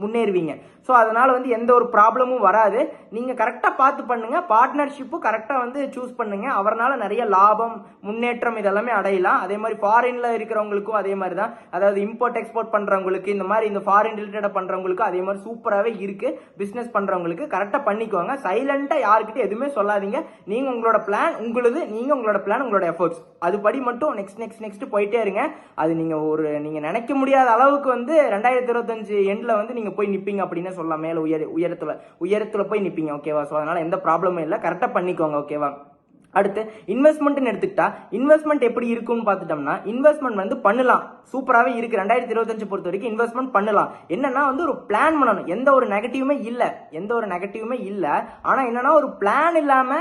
முன்னேறுவீங்க. ஸோ அதனால வந்து எந்த ஒரு ப்ராப்ளமும் வராது. நீங்க கரெக்டா பார்த்து பண்ணுங்க. பார்ட்னர்ஷிப்பும் கரெக்டா வந்து சூஸ் பண்ணுங்க. அவரால் நிறைய லாபம் முன்னேற்றம் இதெல்லாமே அடையலாம். அதே மாதிரி ஃபாரின்ல இருக்கிறவங்களுக்கும் அதே மாதிரி தான். அதாவது இம்போர்ட் எக்ஸ்போர்ட் பண்றவங்களுக்கு இந்த ஃபாரின் ரிலேட்டட் பண்றவங்களுக்கு அதே மாதிரி சூப்பராகவே இருக்கு. பிசினஸ் பண்றவங்களுக்கு கரெக்டா பண்ணிக்கோங்க. சைலண்டா யாருக்கிட்ட எதுவுமே சொல்லாதீங்க. நீங்க உங்களோட பிளான் உங்களோட பிளான் உங்களோட எஃபர்ட்ஸ் அதுபடி மட்டும் நெக்ஸ்ட் போயிட்டே இருங்க. அது நீங்க நினைக்க முடியாத அளவுக்கு வந்து 2025 எண்ட்ல வந்து நீங்க போய் நிப்பீங்க அப்படின்னு சொல்லலாம். மேல உயரத்துல போய் நிப்பீங்க. ஓகேவா? சோ அதனால எந்த ப்ராப்ளமும் இல்ல. கரெக்டா பண்ணிக்கோங்க. ஓகேவா? அடுத்து இன்வெஸ்ட்மெண்ட் எடுத்துக்கிட்டா இன்வெஸ்ட்மெண்ட் எப்படி இருக்கும்னு பார்த்துட்டோம்னா, இன்வெஸ்ட்மெண்ட் வந்து பண்ணலாம், சூப்பராகவே இருக்கு. 2025 பொறுத்த வரைக்கும் இன்வெஸ்ட்மெண்ட் பண்ணலாம். என்னன்னா வந்து ஒரு பிளான் பண்ணணும். எந்த ஒரு நெகட்டிவுமே இல்ல. ஆனா என்னன்னா ஒரு பிளான் இல்லாம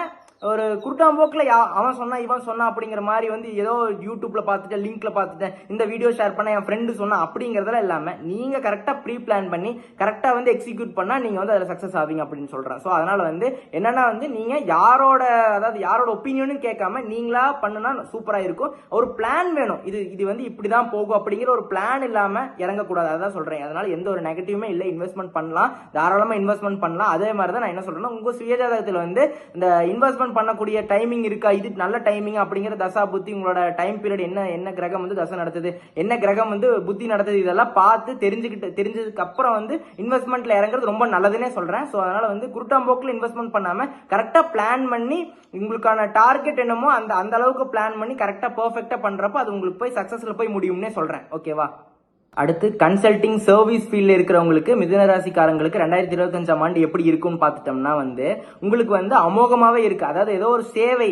ஒரு குருட்டாம்போக்கில் அவன் சொன்னா இவன் சொன்னா அப்படிங்கிற மாதிரி வந்து ஏதோ யூடியூப்ல பார்த்துட்டேன், லிங்க்ல பார்த்துட்டேன், இந்த வீடியோ ஷேர் பண்ண என் ஃப்ரெண்டு சொன்னா அப்படிங்கறதெல்லாம் இல்லாம நீங்க கரெக்டா ப்ரீ பிளான் பண்ணி கரெக்டா வந்து எக்ஸிக்யூட் பண்ணா நீங்க வந்து அதில் சக்சஸ் ஆவீங்க அப்படின்னு சொல்றேன். ஸோ அதனால வந்து என்னன்னா வந்து நீங்க யாரோட ஒப்பீனியனும் கேட்காம நீங்களா பண்ணுனா சூப்பரா இருக்கும். ஒரு பிளான் வேணும். இது வந்து இப்படிதான் போகும் அப்படிங்கிற ஒரு பிளான் இல்லாம இறங்கக்கூடாது. அதான் சொல்றேன். அதனால எந்த ஒரு நெகட்டிவுமே இல்லை. இன்வெஸ்ட்மெண்ட் பண்ணலாம், தாராளமா இன்வெஸ்ட்மெண்ட் பண்ணலாம். அதே மாதிரி தான் நான் என்ன சொல்றேன்னா, உங்க சுயஜாதகத்தில் வந்து இந்த இன்வெஸ்ட்மெண்ட் இன்வெஸ்ட்மெண்ட் பண்ணக்கூடிய டைமிங் இருக்கா, இது நல்ல டைமிங் அப்படிங்கிற தசா புத்தி, உங்களோட டைம் பீரியட் என்ன கிரகம் வந்து தசை நடத்துது, என்ன கிரகம் வந்து புத்தி நடத்துது, இதெல்லாம் பார்த்து தெரிஞ்சதுக்கு அப்புறம் வந்து இன்வெஸ்ட்மெண்ட்ல இறங்குறது ரொம்ப நல்லதுன்னே சொல்றேன். ஸோ அதனால வந்து குருட்டாம்போக்கில் இன்வெஸ்ட்மெண்ட் பண்ணாம கரெக்டா பிளான் பண்ணி உங்களுக்கான டார்கெட் என்னமோ அந்த அளவுக்கு பிளான் பண்ணி கரெக்டா பெர்ஃபெக்ட்டா பண்றப்ப அது உங்களுக்கு போய் சக்சஸ்ல போய் முடியும்னே சொல்றேன். ஓகேவா? அடுத்து கன்சல்டிங் சர்வீஸ் ஃபீல்டில் இருக்கிறவங்களுக்கு மிதுன ராசிக்காரங்களுக்கு 2025ஆம் ஆண்டு எப்படி இருக்கும்னு பார்த்துட்டோம்னா வந்து உங்களுக்கு வந்து அமோகமாவே இருக்கு. அதாவது ஏதோ ஒரு சேவை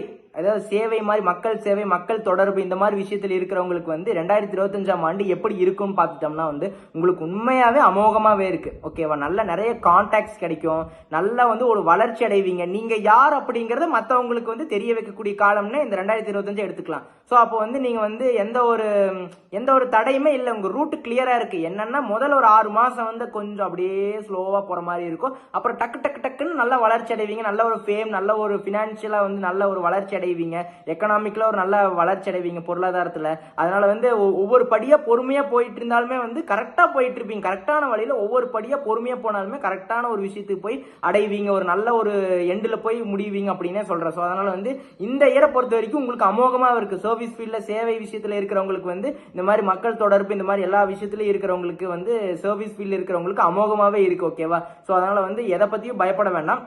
மாதிரி, மக்கள் சேவை, மக்கள் தொடர்பு, இந்த மாதிரி விஷயத்தில் இருக்கிறவங்களுக்கு வந்து 2025ஆம் ஆண்டு எப்படி இருக்கும்னு பார்த்துட்டோம்னா வந்து உங்களுக்கு உண்மையாவே அமோகமாவே இருக்கு. ஓகேவா? நிறைய கான்டாக்ட்ஸ் கிடைக்கும், நல்லா வந்து ஒரு வளர்ச்சி அடைவீங்க. நீங்க யார் அப்படிங்கறத மற்றவங்களுக்கு வந்து தெரிய வைக்கக்கூடிய காலம்னு இந்த 2025 எடுத்துக்கலாம். ஸோ அப்போ வந்து நீங்க வந்து எந்த ஒரு தடையுமே இல்லை, உங்க ரூட் கிளியரா இருக்கு. என்னன்னா முதல்ல ஒரு 6 மாசம் வந்து கொஞ்சம் அப்படியே ஸ்லோவா போற மாதிரி இருக்கும். அப்புறம் டக்குன்னு நல்ல வளர்ச்சி அடைவீங்க, நல்ல ஒரு ஃபேம், நல்ல ஒரு பினான்சியலா வந்து நல்ல ஒரு வளர்ச்சி அடைவீங்க, எக்கனாமிக்ல ஒரு நல்ல வளர்ச்சி அடைவீங்க பொருளாதாரத்துல. அதனால வந்து ஒவ்வொரு படியா பொறுமையா போயிட்டு இருந்தாலுமே வந்து கரெக்டா போயிட்டு இருப்பீங்க. கரெக்டான வழியில ஒவ்வொரு படியா பொறுமையா போனாலுமே கரெக்டான ஒரு விஷயத்துக்கு போய் அடைவீங்க, ஒரு நல்ல ஒரு எண்டுல போய் முடிவீங்க அப்படின்னே சொல்றேன். ஸோ அதனால வந்து இந்த இயரை பொறுத்த வரைக்கும் உங்களுக்கு அமோகமா இருக்கு. சர்வீஸ் ஃபீல்ட்ல சேவை விஷயத்துல இருக்கிறவங்களுக்கு வந்து இந்த மாதிரி மக்கள் தொடர்பு, இந்த மாதிரி எல்லா விஷயத்திலயும் இருக்கிறவங்களுக்கு வந்து சர்வீஸ் ஃபீல்ட்ல இருக்கிறவங்களுக்கு அமோகமாவே இருக்கு. ஓகேவா? ஸோ அதனால வந்து எதை பத்தியும் பயப்பட வேண்டாம்.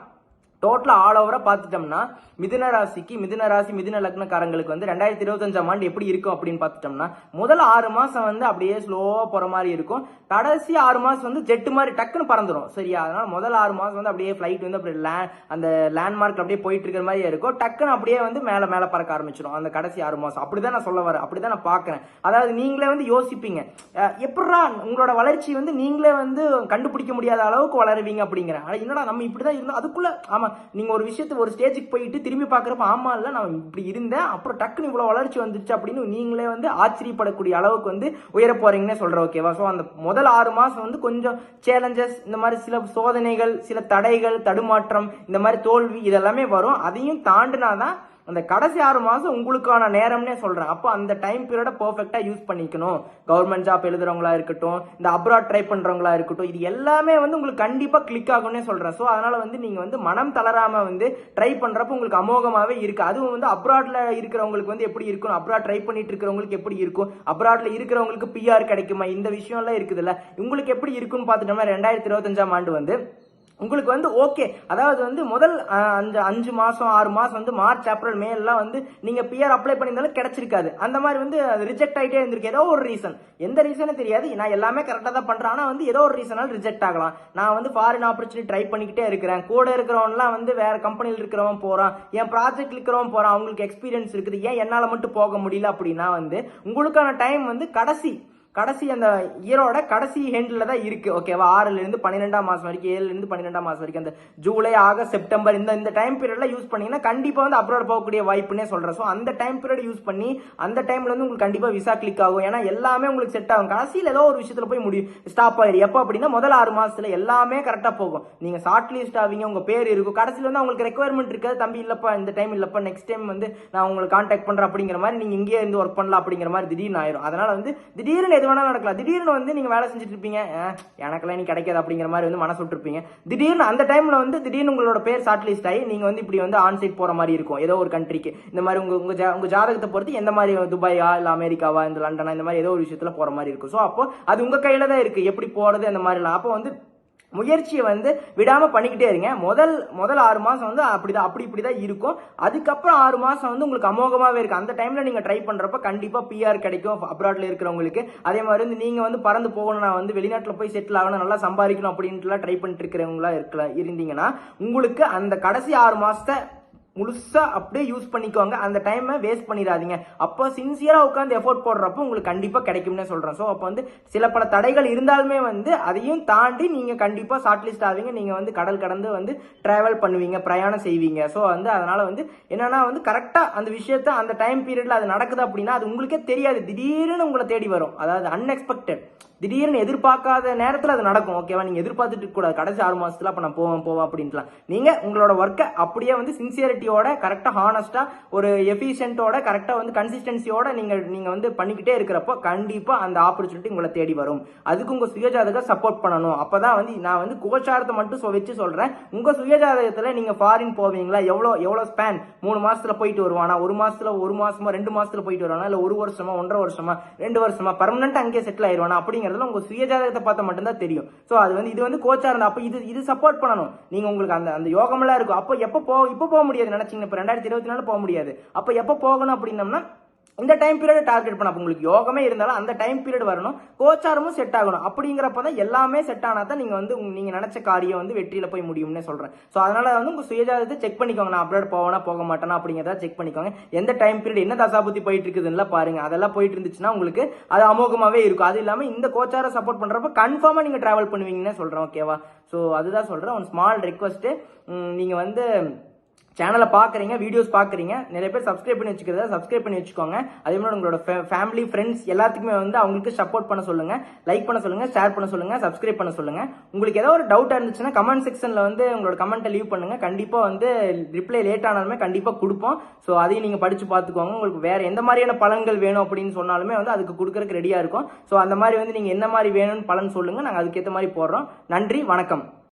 டோட்டலா ஆல் ஓவரா பார்த்துட்டோம்னா மிதுன ராசி மிதுன லக்னக்காரங்களுக்கு வந்து 2025ஆம் ஆண்டு எப்படி இருக்கும் அப்படின்னு பார்த்துட்டோம்னா முதல் 6 மாசம் வந்து அப்படியே ஸ்லோவா போற மாதிரி இருக்கும். கடைசி 6 மாசம் வந்து ஜெட் மாதிரி டக்குன்னு பறந்துடும். சரியா? அதனால முதல் 6 மாசம் வந்து அப்படியே ஃபிளைட் வந்து அப்படி அந்த லேண்ட்மார்க் அப்படியே போயிட்டு இருக்கிற மாதிரி இருக்கும். டக்குன்னு அப்படியே வந்து மேல பறக்க ஆரம்பிச்சிடும் அந்த கடைசி 6 மாசம். அப்படிதான் நான் சொல்ல வரேன், அப்படிதான் நான் பாக்குறேன். அதாவது நீங்களே வந்து யோசிப்பீங்க, எப்படா உங்களோட வளர்ச்சி வந்து நீங்களே வந்து கண்டுபிடிக்க முடியாத அளவுக்கு வளருவீங்க அப்படிங்கிற. என்னடா நம்ம இப்படிதான் இருந்தோம், அதுக்குள்ள ஆமா நீங்க ஒரு விஷயத்துக்கு ஒரு ஸ்டேஜுக்கு போயிட்டு திரும்பி பாக்குறப்ப ஆமா இல்ல நான் இப்படி இருந்தேன், அப்புறம் டக்குன்னு இவ்வளவு வளர்ச்சி வந்துருச்சு அப்படின்னு நீங்களே வந்து ஆச்சரியப்படக்கூடிய அளவுக்கு வந்து உயர போறீங்கன்னு சொல்றேன். ஓகேவா? ஸோ அந்த முதல் 6 மாசம் வந்து கொஞ்சம் சேலஞ்சஸ், இந்த மாதிரி சில சோதனைகள், சில தடைகள், தடுமாற்றம், இந்த மாதிரி தோல்வி இதெல்லாமே வரும். அதையும் தாண்டினாதான் அந்த கடைசி 6 மாசம் உங்களுக்கான நேரம்னே சொல்றேன். அப்போ அந்த டைம் பீரியட பெர்ஃபெக்ட்டா யூஸ் பண்ணிக்கணும். கவர்மெண்ட் ஜாப் எழுதுறவங்களா இருக்கட்டும், இந்த அப்ராட் ட்ரை பண்றவங்களா இருக்கட்டும், இது எல்லாமே வந்து உங்களுக்கு கண்டிப்பா கிளிக் ஆகும்னே சொல்றேன். ஸோ அதனால வந்து நீங்க வந்து மனம் தளராம வந்து ட்ரை பண்றப்ப உங்களுக்கு அமோகமாவே இருக்கு. அதுவும் வந்து அப்ராட்ல இருக்கிறவங்களுக்கு வந்து எப்படி இருக்கும், அப்ராட் ட்ரை பண்ணிட்டு இருக்கிறவங்களுக்கு எப்படி இருக்கும், அப்ராட்ல இருக்கிறவங்களுக்கு பிஆர் கிடைக்குமா, இந்த விஷயம் எல்லாம் இருக்குதுல்ல, உங்களுக்கு எப்படி இருக்குன்னு பார்த்துட்டோம்னா 2025ஆம் ஆண்டு வந்து உங்களுக்கு வந்து ஓகே. அதாவது வந்து முதல் 5 மாசம் 6 மாசம் வந்து மார்ச் ஏப்ரல் மே எல்லாம் வந்து நீங்க பிஆர் அப்ளை பண்ணியிருந்தாலும் கிடைச்சிருக்காது. அந்த மாதிரி வந்து ரிஜெக்ட் ஆகிட்டே இருந்திருக்கு. ஏதோ ஒரு ரீசன், எந்த ரீசனும் தெரியாது. நான் எல்லாமே கரெக்டாக தான் பண்றேன், ஆனா வந்து ஏதோ ஒரு ரீசனால ரிஜெக்ட் ஆகலாம். நான் வந்து ஃபாரின் ஆப்பர்ச்சுனிட்டி ட்ரை பண்ணிக்கிட்டே இருக்கிறேன். கூட இருக்கிறவன்லாம் வந்து வேற கம்பெனியில் இருக்கிறவன் போறான், என் ப்ராஜெக்ட் இருக்கிறவன் போறான், அவங்களுக்கு எக்ஸ்பீரியன்ஸ் இருக்குது, ஏன் என்னால மட்டும் போக முடியல அப்படின்னா வந்து உங்களுக்கான டைம் வந்து கடைசி அந்த இயரோட கடைசி ஹெண்ட்ல தான் இருக்கு. ஓகேவா? 6ல இருந்து 12ஆம் மாசம் வரைக்கும், 7ல இருந்து 12ஆம் மாசம் வரைக்கும், அந்த ஜூலை ஆகஸ்ட் செப்டம்பர் இந்த டைம் பீரியட்ல யூஸ் பண்ணீங்கன்னா கண்டிப்பா வந்து அப்ராட் போகக்கூடிய வாய்ப்புன்னே சொல்றேன். ஸோ அந்த டைம் பீரியட் யூஸ் பண்ணி அந்த டைம்ல வந்து உங்களுக்கு கண்டிப்பா விசா கிளிக் ஆகும். ஏன்னா எல்லாமே உங்களுக்கு செட் ஆகும். கடைசியில் ஏதோ ஒரு விஷயத்துல போய் முடியும், ஸ்டாப் ஆயிடும். எப்போ அப்படின்னா முதல் 6 மாசத்துல எல்லாமே கரெக்டா போகும். நீங்க ஷார்ட் லிஸ்ட் ஆவீங்க, உங்க பேர் இருக்கும். கடைசியில் வந்து உங்களுக்கு ரெக்குவயர்மெண்ட் இருக்காது, தம்பி இல்லப்பா இந்த டைம் இல்லப்பா, நெக்ஸ்ட் டைம் வந்து நான் உங்களுக்கு கான்டாக்ட் பண்றேன் அப்படிங்கிற மாதிரி, நீங்க இங்கே இருந்து ஒர்க் பண்ணலாம் அப்படிங்கிற மாதிரி திடீர்னு ஆயிரும். அதனால வந்து திடீர்னு எது வேணா நடக்கலாம். திடீர்னு வந்து நீங்க வேலை செஞ்சுட்டு இருப்பீங்க, எனக்கெல்லாம் நீ கிடைக்காது அப்படிங்கிற மாதிரி வந்து மனசு விட்டுருப்பீங்க. திடீர்னு அந்த டைம்ல வந்து திடீர்னு உங்களோட பேர் ஷார்ட் லிஸ்ட் ஆகி நீங்க வந்து இப்படி வந்து ஆன்சைட் போற மாதிரி இருக்கும் ஏதோ ஒரு கண்ட்ரிக்கு. இந்த மாதிரி உங்க ஜாதகத்தை பொறுத்து எந்த மாதிரி, துபாயா இல்ல அமெரிக்காவா இந்த லண்டனா, இந்த மாதிரி ஏதோ ஒரு விஷயத்துல போற மாதிரி இருக்கும். ஸோ அப்போ அது உங்க கையில தான் இருக்கு, எப்படி போறது அந்த மாதிரிலாம். அப்போ வந்து முயற்சியை வந்து விடாம பண்ணிக்கிட்டே இருங்க. முதல் 6 மாசம் வந்து இப்படிதான் இருக்கும். அதுக்கப்புறம் 6 மாசம் வந்து உங்களுக்கு அமோகமாவே இருக்கு. அந்த டைம்ல நீங்க ட்ரை பண்றப்ப கண்டிப்பா பிஆர் கிடைக்கும் அப்ராட்ல இருக்கிறவங்களுக்கு. அதே மாதிரி வந்து நீங்க வந்து பறந்து போகணும், நான் வந்து வெளிநாட்டுல போய் செட்டில் ஆகணும், நல்லா சம்பாதிக்கணும் அப்படின்ட்டு ட்ரை பண்ணிட்டு இருக்கிறவங்களா இருந்தீங்கன்னா உங்களுக்கு அந்த கடைசி 6 மாசத்தை முழுசா அப்படியே யூஸ் பண்ணிக்கோங்க. அந்த டைமை வேஸ்ட் பண்ணிடாதீங்க. அப்போ சின்சியரா உட்காந்து எஃபோர்ட் போடுறப்போ உங்களுக்கு கண்டிப்பா கிடைக்கும்னு சொல்றேன். ஸோ அப்போ வந்து சில பல தடைகள் இருந்தாலுமே வந்து அதையும் தாண்டி நீங்க கண்டிப்பா ஷார்ட் லிஸ்ட் ஆவீங்க. நீங்க வந்து கடல் கடந்து வந்து டிராவல் பண்ணுவீங்க, பிரயாணம் செய்வீங்க. ஸோ வந்து அதனால வந்து என்னன்னா வந்து கரெக்டா அந்த விஷயத்த அந்த டைம் பீரியட்ல அது நடக்குது அப்படின்னா அது உங்களுக்கே தெரியாது, திடீர்னு உங்களை தேடி வரும். அதாவது அன்எக்ஸ்பெக்டட். திடீர்னு எதிர்பார்க்காத நேரத்தில் அது நடக்கும். ஓகேவா? நீங்கள் எதிர்பார்த்துட்டு கூடாது கடைசி 6 மாசத்துல அப்போ நான் போவேன் அப்படின்ட்டுலாம். நீங்கள் உங்களோட ஒர்க்கை அப்படியே வந்து சின்சியரிட்டியோட கரெக்டாக ஹானஸ்ட்டாக ஒரு எஃபிஷியன்ட்டோட கரெக்டாக வந்து கன்சிஸ்டன்சியோட நீங்கள் வந்து பண்ணிக்கிட்டே இருக்கிறப்போ கண்டிப்பாக அந்த ஆப்பர்ச்சுனிட்டி உங்களை தேடி வரும். அதுக்கு உங்கள் சுயஜாதகம் சப்போர்ட் பண்ணணும். அப்போ தான் வந்து நான் வந்து கோச்சாரத்தை மட்டும் வச்சு சொல்கிறேன். உங்கள் சுயஜாதகத்தில் நீங்கள் ஃபாரின் போவீங்களா, எவ்வளோ ஸ்பேன் 3 மாசத்துல போயிட்டு வருவானா, 1 மாசத்துல 1 மாசமா 2 மாசத்துல போயிட்டு வருவானா, இல்லை 1 வருஷமா 1.5 வருஷமா 2 வருஷமா பர்மனெண்ட் அங்கேயே செட்டில் ஆயிடுவானா அப்படிங்கிறதுல உங்க சுயஜாதகத்தை பார்த்தா மட்டும்தான் தெரியும். ஸோ அது வந்து இது வந்து கோச்சா இருந்தா அப்போ இது சப்போர்ட் பண்ணணும். நீங்க உங்களுக்கு அந்த யோகமெல்லாம் இருக்கும். அப்போ இப்போ போக முடியாது நினைச்சீங்க. இப்போ 2024 போக முடியாது. அப்போ எப்போ போகணும் அப்படின்னம்னா இந்த டைம் பீரியட் டார்கெட் பண்ண. உங்களுக்கு யோகமே இருந்தாலும் அந்த டைம் பீரியட் வரணும், கோச்சாரமும் செட் ஆகணும். அப்படிங்கிறப்ப தான் எல்லாமே செட் ஆனால் தான் நீங்க வந்து நீங்க நினைச்ச காரியம் வந்து வெற்றியில போய் முடியும்னு சொல்றேன். ஸோ அதனால வந்து உங்க சுயஜாதத்தை செக் பண்ணிக்கோங்க. நான் அப்ரோட் போவேனா போக மாட்டேனா அப்படிங்கிறத செக் பண்ணிக்கோங்க. எந்த டைம் பீரியட் என்ன தசாபுத்தி போயிட்டு இருக்குதுன்னு பாருங்க. அதெல்லாம் போயிட்டு இருந்துச்சுன்னா உங்களுக்கு அது அமோகமாவே இருக்கும். அது இல்லாம இந்த கோச்சார சப்போர்ட் பண்றப்ப கன்ஃபார்மா நீங்க டிராவல் பண்ணுவீங்கன்னு சொல்றேன். ஓகேவா? ஸோ அதுதான் சொல்றேன். ஒரு ஸ்மால் ரெக்வஸ்ட், நீங்க வந்து சேனலை பார்க்குறீங்க, வீடியோஸ் பார்க்குறீங்க, நிறைய பேர் சப்ஸ்கிரைப் பண்ணி வச்சுக்கிறத சப்ஸ்கிரைப் பண்ணி வச்சுக்கோங்க. அதே மாதிரி உங்களோட ஃபேமிலி ஃப்ரெண்ட்ஸ் எல்லாத்துக்குமே வந்து அவங்களுக்கு சப்போர்ட் பண்ண சொல்லுங்க, லைக் பண்ண சொல்லுங்க, ஷேர் பண்ண சொல்லுங்க, சப்ஸ்கிரைப் பண்ண சொல்லுங்க. உங்களுக்கு ஏதாவது ஒரு டவுட் இருந்துச்சுன்னா கமெண்ட் செக்ஷன்ல வந்து உங்களோட கமெண்ட்டை லீவ் பண்ணுங்க. கண்டிப்பா வந்து ரிப்ளை லேட் ஆனாலுமே கண்டிப்பா கொடுப்போம். ஸோ அதையும் நீங்க படிச்சு பார்த்துக்கோங்க. உங்களுக்கு வேற எந்த மாதிரியான பலன்கள் வேணும் அப்படின்னு சொன்னாலுமே வந்து அதுக்கு கொடுக்கறதுக்கு ரெடியா இருக்கும். ஸோ அந்த மாதிரி வந்து நீங்க என்ன மாதிரி வேணும்னு பலன் சொல்லுங்க, நாங்கள் அதுக்கேற்ற மாதிரி போடுறோம். நன்றி, வணக்கம்.